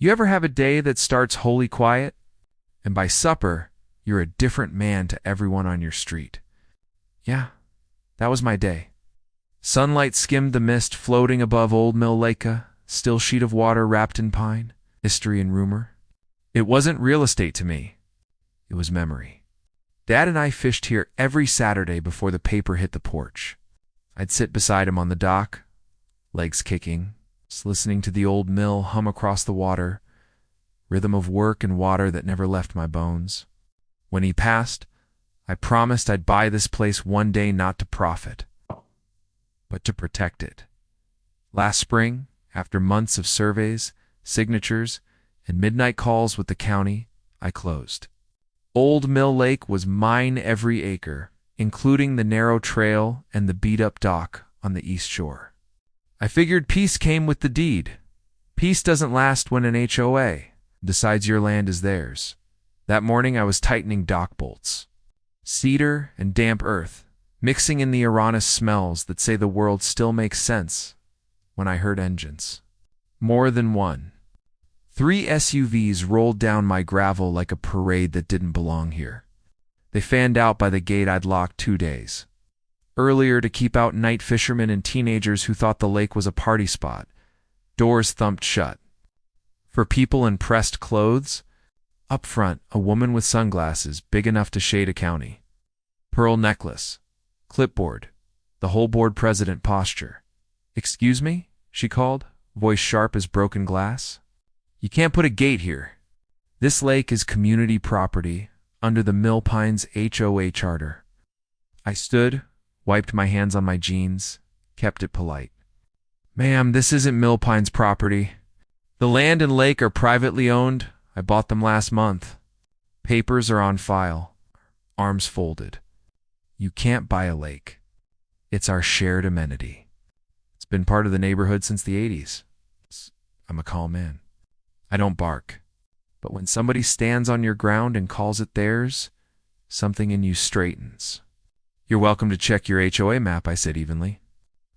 You ever have a day that starts wholly quiet, and by supper, you're a different man to everyone on your street? Yeah, that was my day. Sunlight skimmed the mist floating above Old Mill Lake, a still sheet of water wrapped in pine, history and rumor. It wasn't real estate to me. It was memory. Dad and I fished here every Saturday before the paper hit the porch. I'd sit beside him on the dock, legs kicking, just listening to the old mill hum across the water, rhythm of work and water that never left my bones. When he passed, I promised I'd buy this place one day not to profit, but to protect it. Last spring, after months of surveys, signatures, and midnight calls with the county, I closed. Old Mill Lake was mine every acre, including the narrow trail and the beat-up dock on the east shore. I figured peace came with the deed. Peace doesn't last when an HOA decides your land is theirs. That morning I was tightening dock bolts. Cedar and damp earth, mixing in the erroneous smells that say the world still makes sense, when I heard engines. More than one. 3 SUVs rolled down my gravel like a parade that didn't belong here. They fanned out by the gate I'd locked 2 days. Earlier, to keep out night fishermen and teenagers who thought the lake was a party spot, doors thumped shut. For people in pressed clothes, up front, a woman with sunglasses big enough to shade a county. Pearl necklace, clipboard, the whole board president posture. "Excuse me?" she called, voice sharp as broken glass. "You can't put a gate here. This lake is community property under the Mill Pines HOA charter." I stood, wiped my hands on my jeans, kept it polite. "Ma'am, this isn't Mill Pines property. The land and lake are privately owned. I bought them last month. Papers are on file." Arms folded. "You can't buy a lake. It's our shared amenity. It's been part of the neighborhood since the 80s. I'm a calm man. I don't bark. But when somebody stands on your ground and calls it theirs, something in you straightens." "You're welcome to check your HOA map," I said evenly.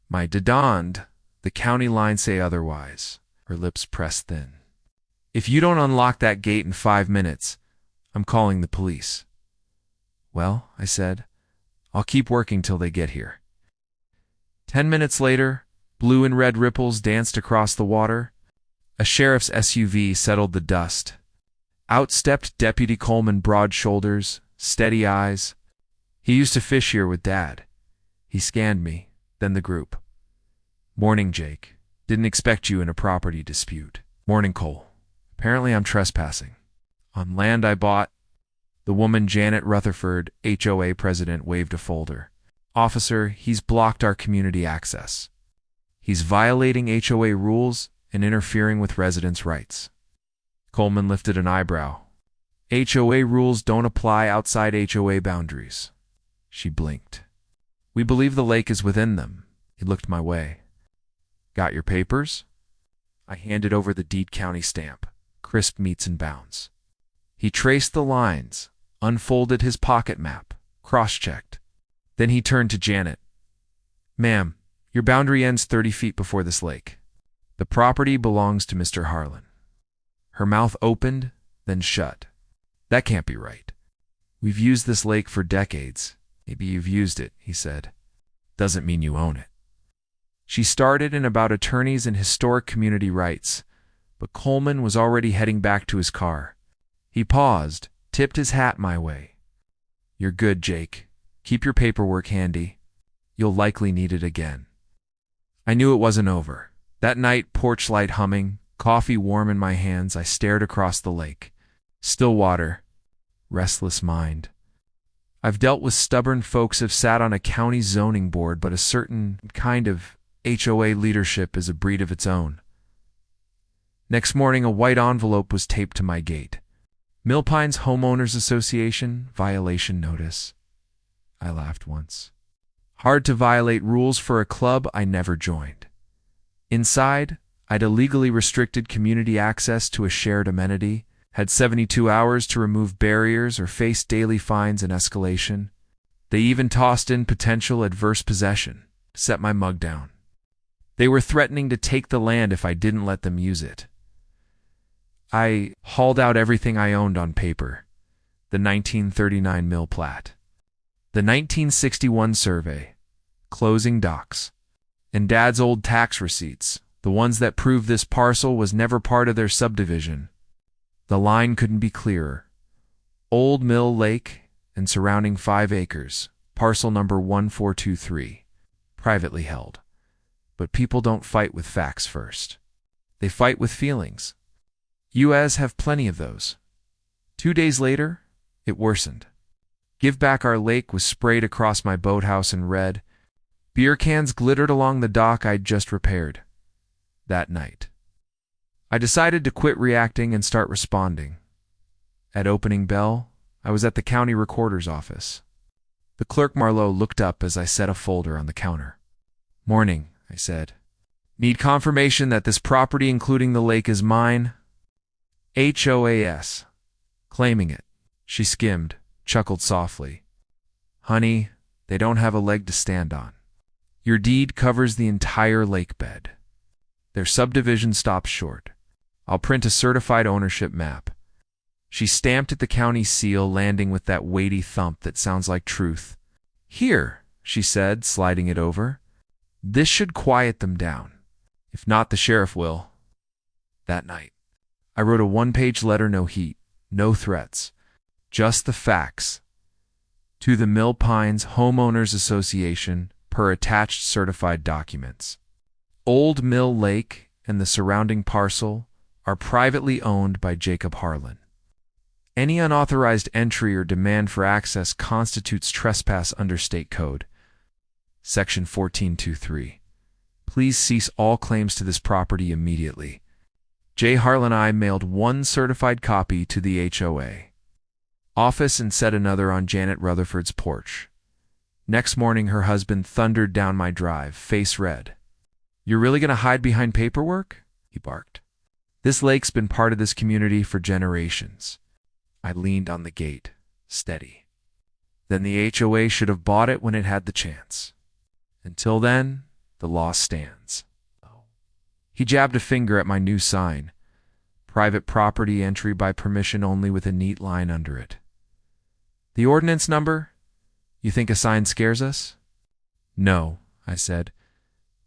My donned, the county lines say otherwise. Her lips pressed thin. "If you don't unlock that gate in 5 minutes, I'm calling the police." "Well," I said, "I'll keep working till they get here." 10 minutes later, blue and red ripples danced across the water. A sheriff's SUV settled the dust. Out stepped Deputy Coleman, broad shoulders, steady eyes. He used to fish here with Dad. He scanned me, then the group. "Morning, Jake. Didn't expect you in a property dispute." "Morning, Cole. Apparently I'm trespassing. On land I bought." The woman Janet Rutherford, HOA president, waved a folder. "Officer, he's blocked our community access. He's violating HOA rules and interfering with residents' rights." Coleman lifted an eyebrow. "HOA rules don't apply outside HOA boundaries." She blinked. "We believe the lake is within them." He looked my way. "Got your papers?" I handed over the Deed County stamp, crisp meets and bounds. He traced the lines, unfolded his pocket map, cross-checked. Then he turned to Janet. "Ma'am, your boundary ends 30 feet before this lake. The property belongs to Mr. Harlan." Her mouth opened, then shut. "That can't be right. We've used this lake for decades." "Maybe you've used it," he said. "Doesn't mean you own it." She started in about attorneys and historic community rights, but Coleman was already heading back to his car. He paused, tipped his hat my way. "You're good, Jake. Keep your paperwork handy. You'll likely need it again." I knew it wasn't over. That night, porch light humming, coffee warm in my hands, I stared across the lake. Still water, restless mind. I've dealt with stubborn folks who've sat on a county zoning board, but a certain kind of HOA leadership is a breed of its own. Next morning, a white envelope was taped to my gate. "Mill Pines Homeowners Association, violation notice." I laughed once. Hard to violate rules for a club I never joined. Inside, I'd illegally restricted community access to a shared amenity, had 72 hours to remove barriers or face daily fines and escalation. They even tossed in potential adverse possession to set my mug down. They were threatening to take the land if I didn't let them use it. I hauled out everything I owned on paper. The 1939 mill plat, the 1961 survey, closing docs, and Dad's old tax receipts, the ones that prove this parcel was never part of their subdivision. The line couldn't be clearer. Old Mill Lake and surrounding 5 acres, parcel number 1423, privately held. But people don't fight with facts first. They fight with feelings. UAs have plenty of those. 2 days later, it worsened. Give Back Our Lake was sprayed across my boathouse in red. Beer cans glittered along the dock I'd just repaired. That night, I decided to quit reacting and start responding. At opening bell, I was at the county recorder's office. The clerk Marlowe looked up as I set a folder on the counter. "Morning," I said. "Need confirmation that this property, including the lake, is mine?" HOAS. Claiming it. She skimmed, chuckled softly. "Honey, they don't have a leg to stand on. Your deed covers the entire lake bed. Their subdivision stops short. I'll print a certified ownership map." She stamped at the county seal, landing with that weighty thump that sounds like truth. "Here," she said, sliding it over. "This should quiet them down. If not, the sheriff will." That night, I wrote a 1-page letter, no heat, no threats, just the facts. To the Mill Pines Homeowners Association, per attached certified documents. Old Mill Lake and the surrounding parcel are privately owned by Jacob Harlan. Any unauthorized entry or demand for access constitutes trespass under State Code. Section 1423. Please cease all claims to this property immediately. J. Harlan I mailed 1 certified copy to the HOA office and set another on Janet Rutherford's porch. Next morning, her husband thundered down my drive, face red. "You're really going to hide behind paperwork?" he barked. "This lake's been part of this community for generations." I leaned on the gate, steady. "Then the HOA should have bought it when it had the chance. Until then, the law stands." He jabbed a finger at my new sign. "Private property entry by permission only," with a neat line under it. "The ordinance number? You think a sign scares us?" "No," I said,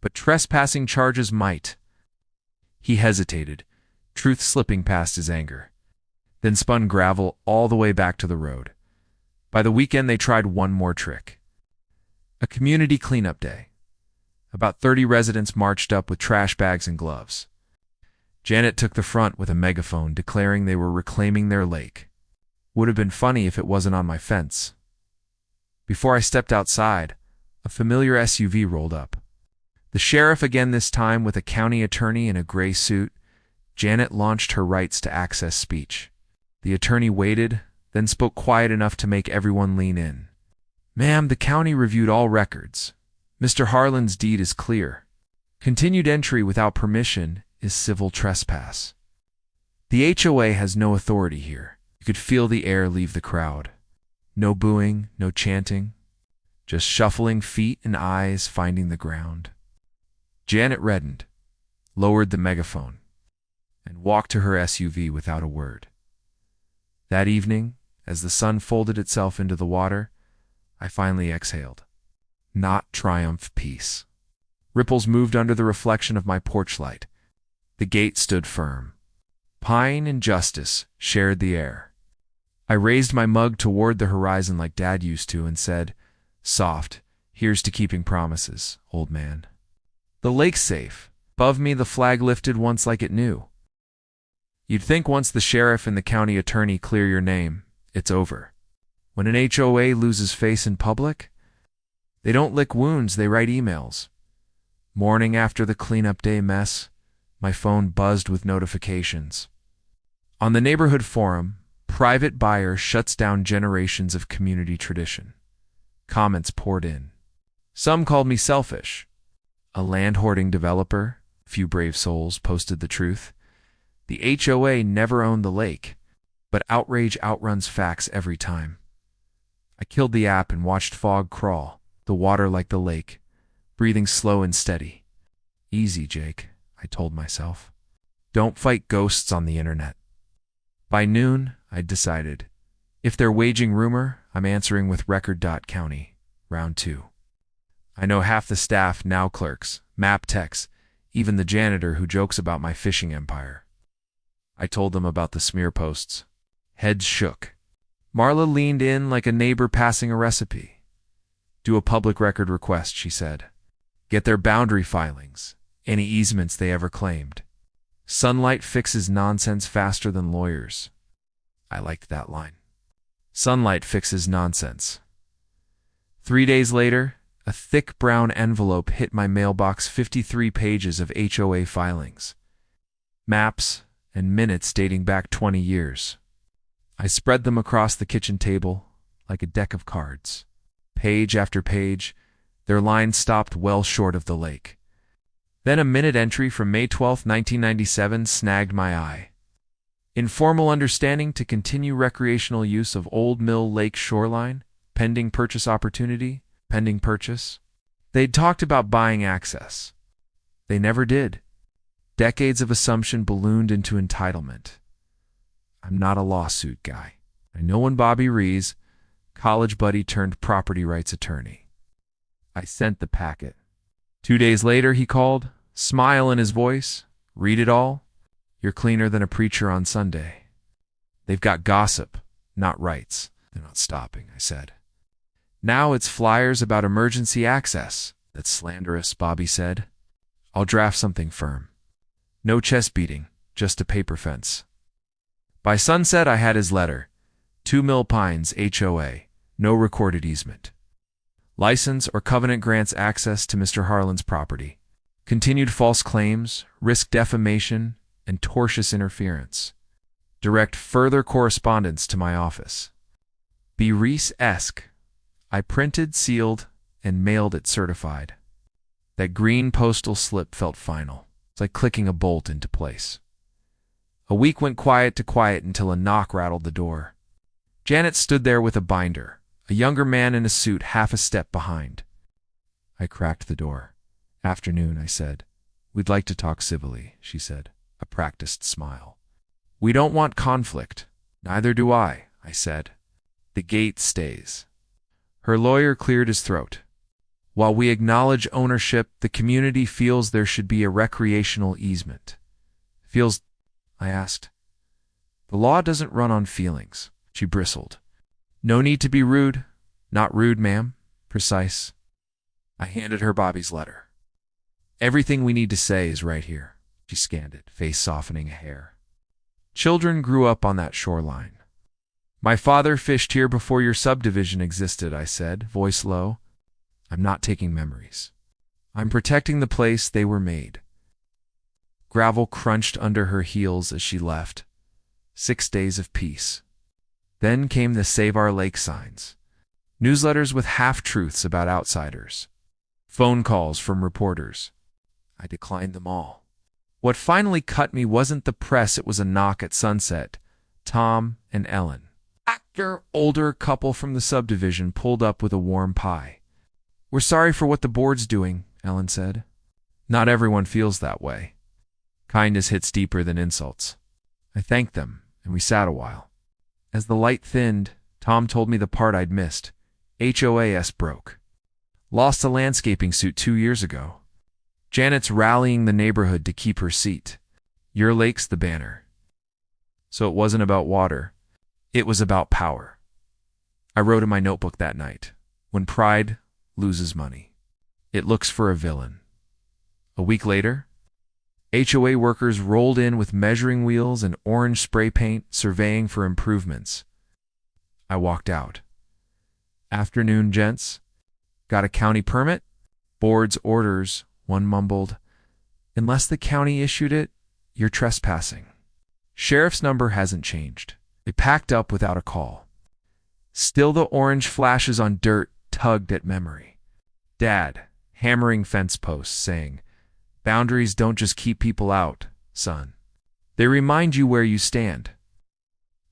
"but trespassing charges might." He hesitated, truth slipping past his anger, then spun gravel all the way back to the road. By the weekend, they tried one more trick. A community cleanup day. About 30 residents marched up with trash bags and gloves. Janet took the front with a megaphone, declaring they were reclaiming their lake. Would have been funny if it wasn't on my fence. Before I stepped outside, a familiar SUV rolled up. The sheriff again, this time with a county attorney in a gray suit. Janet launched her rights to access speech. The attorney waited, then spoke quiet enough to make everyone lean in. "Ma'am, the county reviewed all records. Mr. Harlan's deed is clear. Continued entry without permission is civil trespass. The HOA has no authority here." You could feel the air leave the crowd. No booing, no chanting, just shuffling feet and eyes finding the ground. Janet reddened, lowered the megaphone, and walked to her SUV without a word. That evening, as the sun folded itself into the water, I finally exhaled. Not triumph, peace. Ripples moved under the reflection of my porch light. The gate stood firm. Pine and justice shared the air. I raised my mug toward the horizon like Dad used to and said, "Soft, here's to keeping promises, old man." The lake's safe. Above me, the flag lifted once like it knew. You'd think once the sheriff and the county attorney clear your name, it's over. When an HOA loses face in public, they don't lick wounds, they write emails. Morning after the cleanup day mess, my phone buzzed with notifications. On the neighborhood forum, private buyer shuts down generations of community tradition. Comments poured in. Some called me selfish. A land-hoarding developer, few brave souls, posted the truth. The HOA never owned the lake, but outrage outruns facts every time. I killed the app and watched fog crawl, the water like the lake, breathing slow and steady. Easy, Jake, I told myself. Don't fight ghosts on the internet. By noon, I'd decided. If they're waging rumor, I'm answering with record.county, round 2. I know half the staff, now clerks, map techs, even the janitor who jokes about my fishing empire. I told them about the smear posts. Heads shook. Marla leaned in like a neighbor passing a recipe. Do a public record request, she said. Get their boundary filings, any easements they ever claimed. Sunlight fixes nonsense faster than lawyers. I liked that line. Sunlight fixes nonsense. 3 days later, a thick brown envelope hit my mailbox, 53 pages of HOA filings. Maps and minutes dating back 20 years. I spread them across the kitchen table like a deck of cards. Page after page, their lines stopped well short of the lake. Then a minute entry from May 12, 1997 snagged my eye. Informal understanding to continue recreational use of Old Mill Lake shoreline, pending purchase opportunity, pending purchase. They'd talked about buying access. They never did. Decades of assumption ballooned into entitlement. I'm not a lawsuit guy. I know when Bobby Rees, college buddy turned property rights attorney. I sent the packet. 2 days later, he called, smile in his voice. Read it all? You're cleaner than a preacher on Sunday. They've got gossip, not rights. They're not stopping, I said. Now it's flyers about emergency access. That's slanderous, Bobby said. I'll draft something firm. No chest beating, just a paper fence. By sunset, I had his letter. 2 Mill Pines, HOA, no recorded easement. License or covenant grants access to Mr. Harlan's property. Continued false claims, risk defamation, and tortious interference. Direct further correspondence to my office. Be Reese-esque. I printed, sealed, and mailed it certified. That green postal slip felt final. It's like clicking a bolt into place. A week went quiet to quiet until a knock rattled the door. Janet stood there with a binder, a younger man in a suit half a step behind. I cracked the door. Afternoon, I said. We'd like to talk civilly, she said, a practiced smile. We don't want conflict. Neither do I said. The gate stays. Her lawyer cleared his throat. While we acknowledge ownership, the community feels there should be a recreational easement. Feels, I asked. The law doesn't run on feelings, she bristled. No need to be rude. Not rude, ma'am. Precise. I handed her Bobby's letter. Everything we need to say is right here. She scanned it, face softening a hair. Children grew up on that shoreline. My father fished here before your subdivision existed, I said, voice low. I'm not taking memories. I'm protecting the place they were made. Gravel crunched under her heels as she left. 6 days of peace. Then came the Save Our Lake signs. Newsletters with half-truths about outsiders. Phone calls from reporters. I declined them all. What finally cut me wasn't the press, it was a knock at sunset. Tom and Ellen. Older couple from the subdivision pulled up with a warm pie. We're sorry for what the board's doing, Ellen said. Not everyone feels that way. Kindness hits deeper than insults. I thanked them, and we sat a while. As the light thinned, Tom told me the part I'd missed. HOAS broke. Lost a landscaping suit 2 years ago. Janet's rallying the neighborhood to keep her seat. Your lake's the banner. So it wasn't about water. It was about power. I wrote in my notebook that night, when pride loses money, it looks for a villain. A week later, HOA workers rolled in with measuring wheels and orange spray paint, surveying for improvements. I walked out. Afternoon, gents. Got a county permit? Board's orders, one mumbled. Unless the county issued it, you're trespassing. Sheriff's number hasn't changed. They packed up without a call. Still the orange flashes on dirt tugged at memory. Dad, hammering fence posts, saying, boundaries don't just keep people out, son. They remind you where you stand.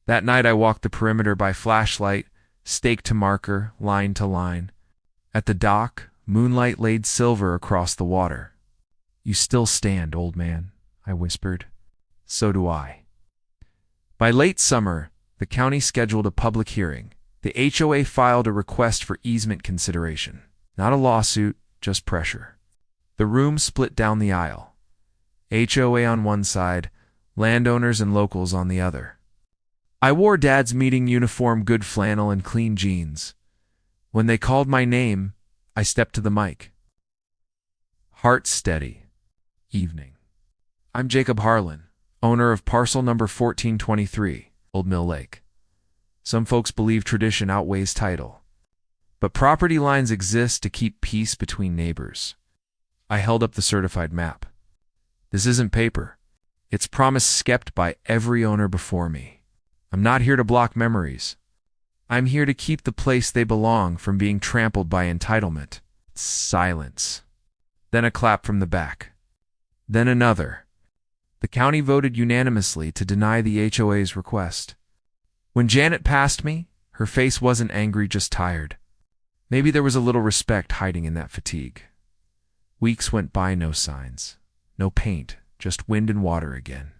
That night I walked the perimeter by flashlight, stake to marker, line to line. At the dock, moonlight laid silver across the water. You still stand, old man, I whispered. So do I. By late summer, the county scheduled a public hearing. The HOA filed a request for easement consideration. Not a lawsuit, just pressure. The room split down the aisle. HOA on one side, landowners and locals on the other. I wore Dad's meeting uniform, good flannel and clean jeans. When they called my name, I stepped to the mic. Heart steady. Evening. I'm Jacob Harlan, owner of parcel number 1423, Old Mill Lake. Some folks believe tradition outweighs title, but property lines exist to keep peace between neighbors. I held up the certified map. This isn't paper. It's promise kept by every owner before me. I'm not here to block memories. I'm here to keep the place they belong from being trampled by entitlement. Silence. Then a clap from the back. Then another. The county voted unanimously to deny the HOA's request. When Janet passed me, her face wasn't angry, just tired. Maybe there was a little respect hiding in that fatigue. Weeks went by, no signs. No paint, just wind and water again.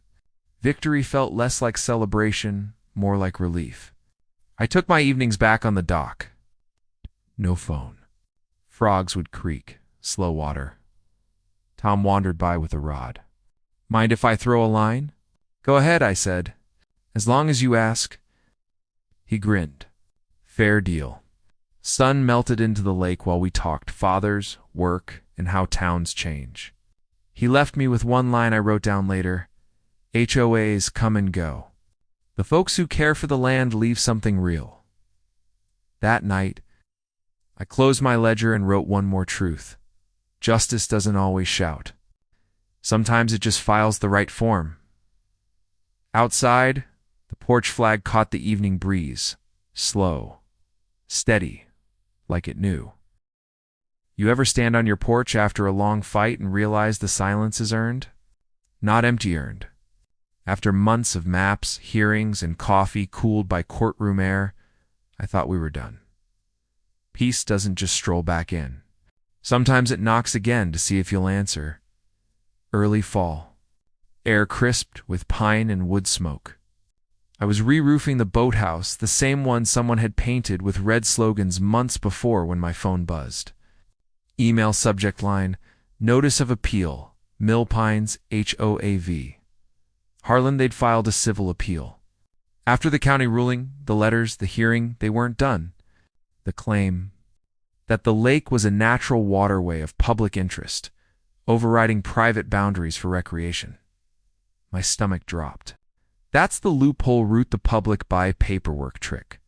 Victory felt less like celebration, more like relief. I took my evenings back on the dock. No phone. Frogs would creak, slow water. Tom wandered by with a rod. Mind if I throw a line? Go ahead, I said. As long as you ask. He grinned. Fair deal. Sun melted into the lake while we talked fathers, work, and how towns change. He left me with one line I wrote down later. HOAs come and go. The folks who care for the land leave something real. That night, I closed my ledger and wrote one more truth. Justice doesn't always shout. Sometimes it just files the right form. Outside, the porch flag caught the evening breeze, slow, steady, like it knew. You ever stand on your porch after a long fight and realize the silence is earned? Not empty earned. After months of maps, hearings, and coffee cooled by courtroom air, I thought we were done. Peace doesn't just stroll back in. Sometimes it knocks again to see if you'll answer. Early fall. Air crisped with pine and wood smoke. I was re-roofing the boathouse, the same one someone had painted with red slogans months before, when my phone buzzed. Email subject line, Notice of Appeal, Mill Pines, HOAV. Harlan, they'd filed a civil appeal. After the county ruling, the letters, the hearing, they weren't done. The claim that the lake was a natural waterway of public interest, overriding private boundaries for recreation. My stomach dropped. That's the loophole route the public buy paperwork trick.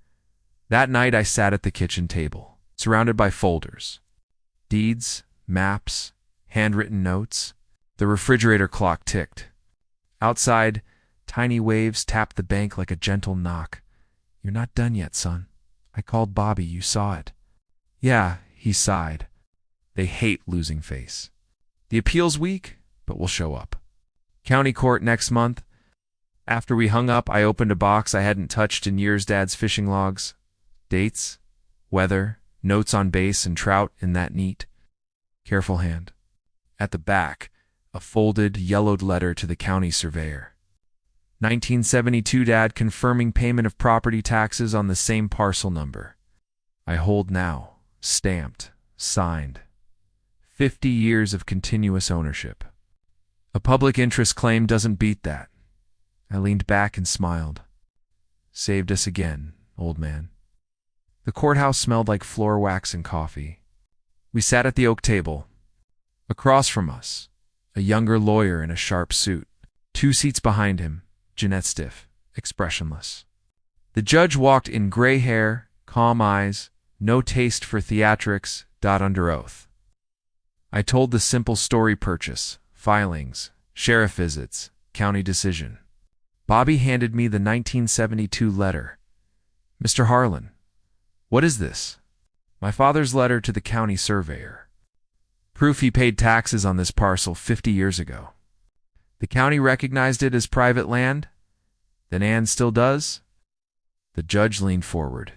That night I sat at the kitchen table, surrounded by folders. Deeds, maps, handwritten notes. The refrigerator clock ticked. Outside, tiny waves tapped the bank like a gentle knock. You're not done yet, son. I called Bobby, you saw it. Yeah, he sighed. They hate losing face. The appeal's weak, but we'll show up. County court next month. After we hung up, I opened a box I hadn't touched in years, Dad's fishing logs. Dates, weather, notes on bass and trout in that neat, careful hand. At the back, a folded, yellowed letter to the county surveyor. 1972, Dad, confirming payment of property taxes on the same parcel number. I hold now, stamped, signed. 50 years of continuous ownership. A public interest claim doesn't beat that. I leaned back and smiled. Saved us again, old man. The courthouse smelled like floor wax and coffee. We sat at the oak table. Across from us, a younger lawyer in a sharp suit. 2 seats behind him, Jeanette stiff, expressionless. The judge walked in, gray hair, calm eyes, no taste for theatrics, under oath. I told the simple story: purchase, filings, sheriff visits, county decision. Bobby handed me the 1972 letter. Mr. Harlan, what is this? My father's letter to the county surveyor. Proof he paid taxes on this parcel 50 years ago. The county recognized it as private land? Then Ann still does? The judge leaned forward.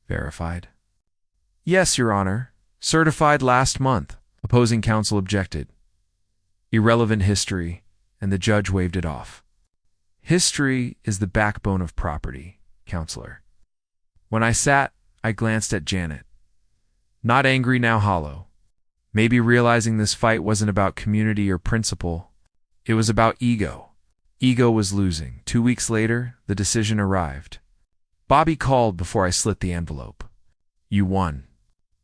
Verified? Yes, Your Honor. Certified last month. Opposing counsel objected. Irrelevant history, and the judge waved it off. History is the backbone of property, counselor. When I sat, I glanced at Janet. Not angry, now hollow. Maybe realizing this fight wasn't about community or principle. It was about ego. Ego was losing. 2 weeks later, the decision arrived. Bobby called before I slit the envelope. You won.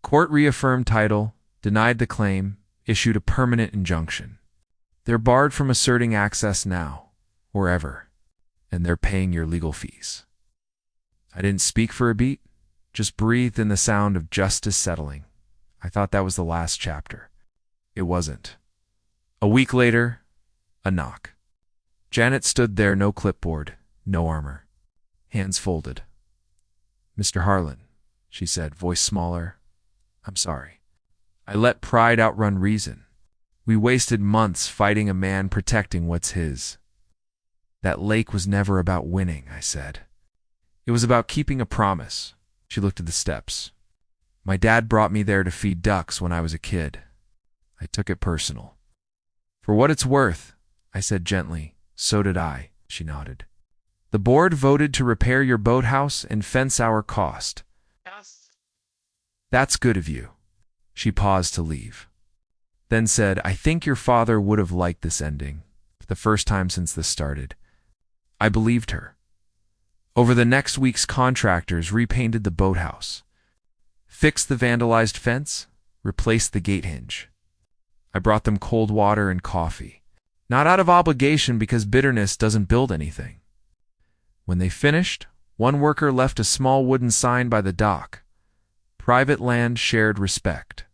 Court reaffirmed title, denied the claim, issued a permanent injunction. They're barred from asserting access now, or ever, and they're paying your legal fees. I didn't speak for a beat, just breathed in the sound of justice settling. I thought that was the last chapter. It wasn't. A week later, a knock. Janet stood there, no clipboard, no armor. Hands folded. Mr. Harlan, she said, voice smaller. I'm sorry. I let pride outrun reason. We wasted months fighting a man protecting what's his. That lake was never about winning, I said. It was about keeping a promise. She looked at the steps. My dad brought me there to feed ducks when I was a kid. I took it personal. For what it's worth, I said gently. So did I, she nodded. The board voted to repair your boathouse and fence our cost. Yes. That's good of you. She paused to leave. Then said, I think your father would have liked this ending, for the first time since this started. I believed her. Over the next weeks, contractors repainted the boathouse, fixed the vandalized fence, replaced the gate hinge. I brought them cold water and coffee. Not out of obligation, because bitterness doesn't build anything. When they finished, one worker left a small wooden sign by the dock. Private land, shared respect.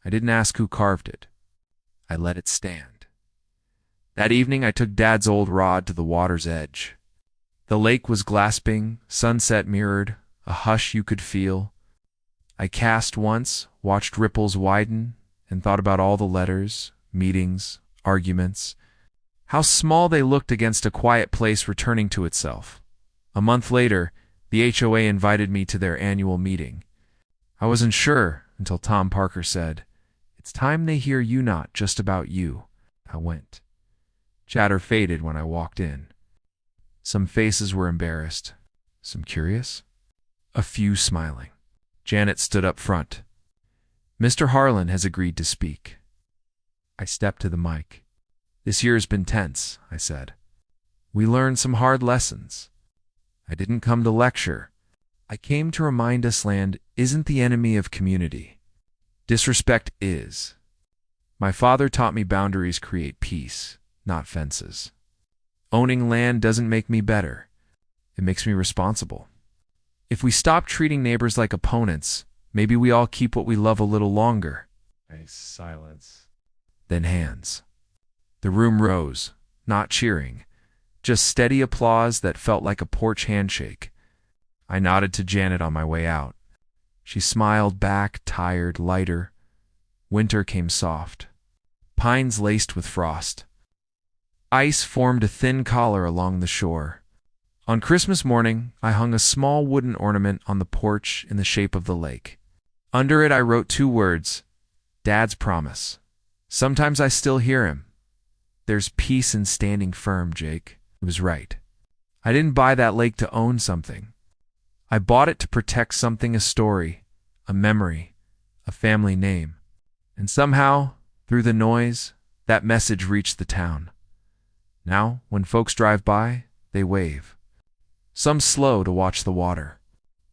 I didn't ask who carved it. I let it stand. That evening I took Dad's old rod to the water's edge. The lake was glasping, sunset mirrored, a hush you could feel. I cast once, watched ripples widen, and thought about all the letters, meetings, arguments. How small they looked against a quiet place returning to itself. A month later, the HOA invited me to their annual meeting. I wasn't sure until Tom Parker said, It's time they hear you, not just about you. I went. Chatter faded when I walked in. Some faces were embarrassed, some curious, a few smiling. Janet stood up front. Mr. Harlan has agreed to speak. I stepped to the mic. This year has been tense, I said. We learned some hard lessons. I didn't come to lecture. I came to remind us land isn't the enemy of community. Disrespect is. My father taught me boundaries create peace, not fences. Owning land doesn't make me better. It makes me responsible. If we stop treating neighbors like opponents, maybe we all keep what we love a little longer. Silence. Then hands. The room rose, not cheering, just steady applause that felt like a porch handshake. I nodded to Janet on my way out. She smiled back, tired, lighter. Winter came soft. Pines laced with frost. Ice formed a thin collar along the shore. On Christmas morning, I hung a small wooden ornament on the porch in the shape of the lake. Under it I wrote 2 words, Dad's promise. Sometimes I still hear him. There's peace in standing firm, Jake. He was right. I didn't buy that lake to own something. I bought it to protect something, a story, a memory, a family name. And somehow, through the noise, that message reached the town. Now, when folks drive by, they wave. Some slow to watch the water.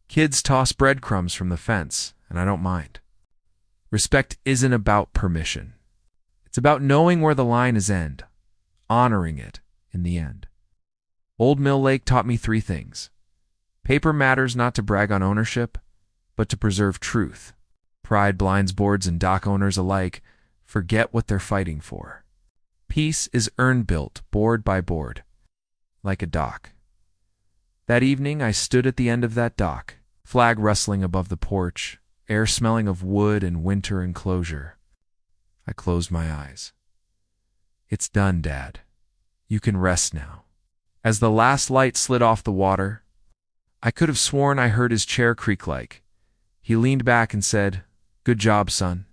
Kids toss breadcrumbs from the fence, and I don't mind. Respect isn't about permission. It's about knowing where the line is end, honoring it in the end. Old Mill Lake taught me 3 things. Paper matters not to brag on ownership, but to preserve truth. Pride blinds boards and dock owners alike forget what they're fighting for. Peace is earned built, board by board, like a dock. That evening I stood at the end of that dock, flag rustling above the porch, air smelling of wood and winter enclosure. I closed my eyes. It's done, Dad. You can rest now. As the last light slid off the water, I could have sworn I heard his chair creak like. He leaned back and said, Good job, son.